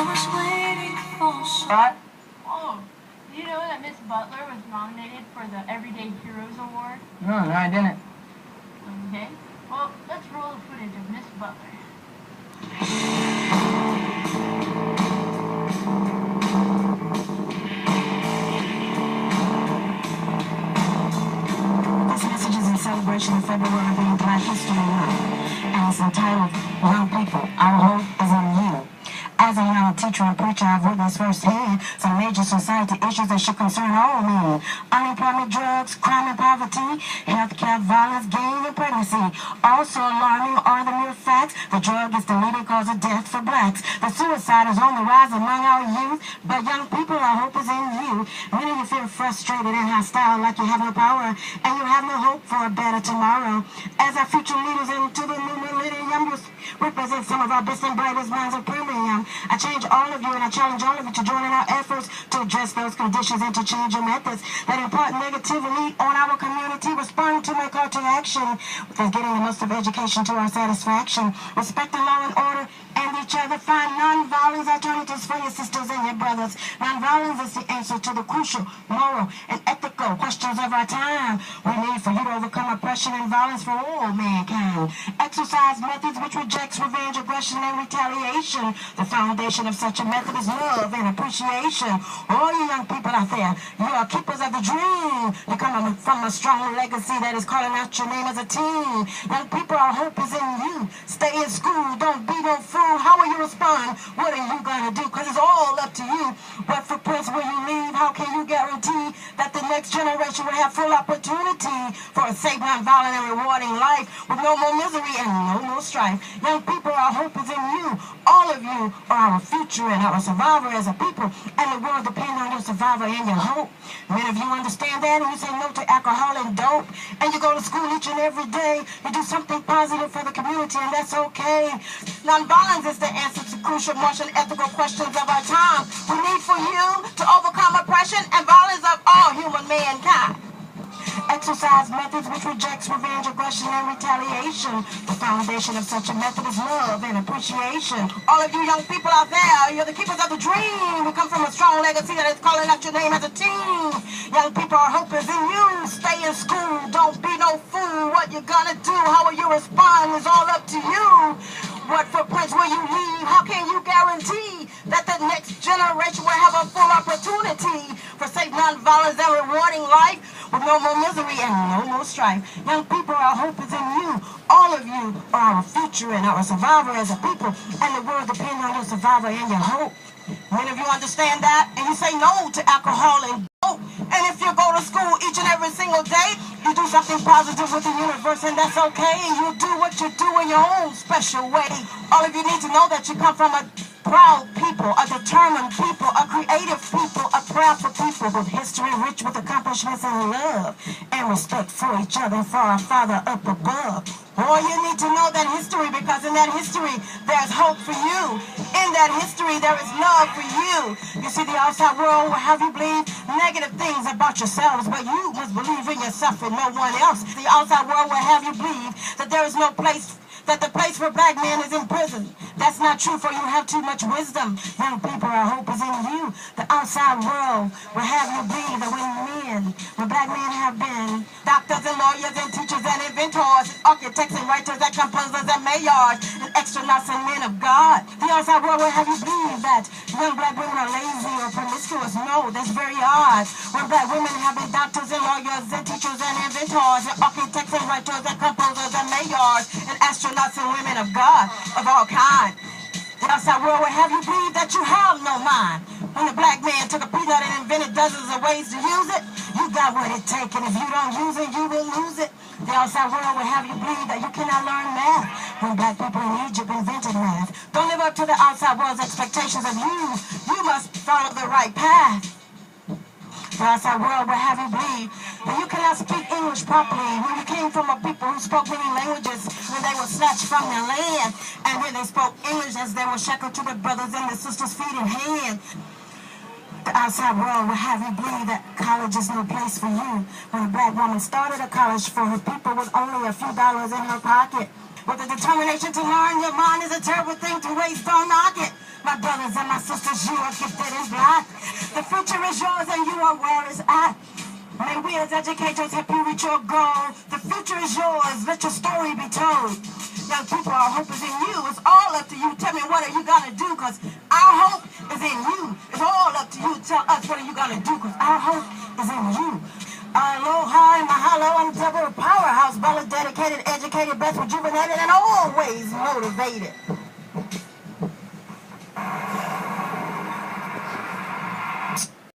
was waiting for What? Oh, do you know that Miss Butler was nominated for the Everyday Heroes Award? No, I didn't. Okay. Well, let's roll the footage of Miss Butler. This message is in celebration of February being Black History Month, and it's entitled Young People, Our Hope is in You. As a young teacher and preacher, I've witnessed firsthand some major society issues that should concern all men. Unemployment, drugs, crime and poverty, healthcare, violence, gang and pregnancy. Also alarming are the mere facts. The drug is the leading cause of death for blacks. The suicide is on the rise among our youth. But young people, our hope is in you. Many of you feel frustrated and hostile, like you have no power and you have no hope for a better tomorrow. As our future leaders into the new millennium represent some of our best and brightest minds of premium, I change all of you and I challenge all of you to join in our efforts to address those conditions and to change your methods that impart negatively on our community. Respond to my call to action with getting the most of education to our satisfaction. Respecting law and order and each other. Find non-violence alternatives for your sisters and your brothers. Non-violence is the answer to the crucial, moral, and ethical questions of our time. We need for you to overcome oppression and violence for all mankind. Exercise methods which rejects revenge, aggression, and retaliation. The foundation of such a method is love and appreciation. All you young people out there, you are keepers of the dream. You come from a strong legacy that is calling out your name as a team. Young people, our hope is in you. Stay in school, don't be no fool. How will you respond? What are you gonna do? Cause it's all up to you. What footprints will you leave? How can you guarantee that the next generation will have full opportunity for a safe, non-violent, and rewarding life with no more misery and no more strife? Young people, our hope is in you. All of you are our future and our survivor as a people, and the world depends on your survival and your hope. Many of you understand that, and you say no to alcohol and dope, and you go to school each and every day. You do something positive for the community, and that's okay. Non-violence is the answer to crucial moral and ethical questions of our time. We need for you to overcome oppression and violence of all human mankind. Exercise methods which rejects revenge, aggression, and retaliation. The foundation of such a method is love and appreciation. All of you young people out there, you're the keepers of the dream. We come from a strong legacy that is calling out your name as a team. Young people, our hope is in you. Stay in school, don't be no fool. What you gonna do, how will you respond is all up to you. What footprints will you leave? How can you guarantee that the next generation will have a full opportunity for safe, non-violence, and rewarding life with no more misery and no more strife? Young people, our hope is in you. All of you are our future and our survivor as a people, and the world depends on your survival and your hope. Many of you understand that, and you say no to alcohol and dope. And if you go to school each and every single day, you do something positive with the universe, and that's okay. And you do what you do in your own special way. All of you need to know that you come from a proud people, a determined people, a creative people, a proudful people with history rich with accomplishments and love and respect for each other and for our Father up above. Boy, you need to know that history, because in that history, there's hope for you. In that history, there is love for you. You see, the outside world will have you believe negative things about yourselves, but you must believe in yourself and no one else. The outside world will have you believe that there is no place, that the place for black men is in prison. That's not true, for you have too much wisdom. Young people, our hope is in you. The outside world will have you believe that when black men have been doctors and lawyers and teachers and inventors, architects and writers and composers and mayors and astronauts and men of God. The outside world will have you believe that young black women are lazy or promiscuous. No, that's very odd. When black women have been doctors and lawyers and teachers and inventors and architects and writers and composers and mayors and astronauts and women of God of all kinds. The outside world will have you believe that you have no mind. When the black man took a peanut and invented dozens of ways to use it, you got what it takes, and if you don't use it, you will lose it. The outside world will have you believe that you cannot learn math when black people in Egypt invented math. Don't live up to the outside world's expectations of you. You must follow the right path. The outside world will have you believe that you cannot speak English properly when you came from a people who spoke many languages when they were snatched from their land, and when they spoke English as they were shackled to their brothers and their sisters' feet and hands. The outside world will have you believe that college is no place for you when a black woman started a college for her people with only a few dollars in her pocket. With the determination to learn, your mind is a terrible thing to waste, don't knock it. My brothers and my sisters, you are gifted and black. The future is yours and you are where it's at. May we as educators help you reach your goal. The future is yours, let your story be told. Young people, our hope is in you. It's all up to you. Tell me, what are you gonna do? Cause our hope is in you. It's all up to you. Tell us, what are you gonna do? Cause our hope is in you. Aloha and mahalo, I'm Debra, powerhouse, well dedicated, educated, best rejuvenated, and always motivated.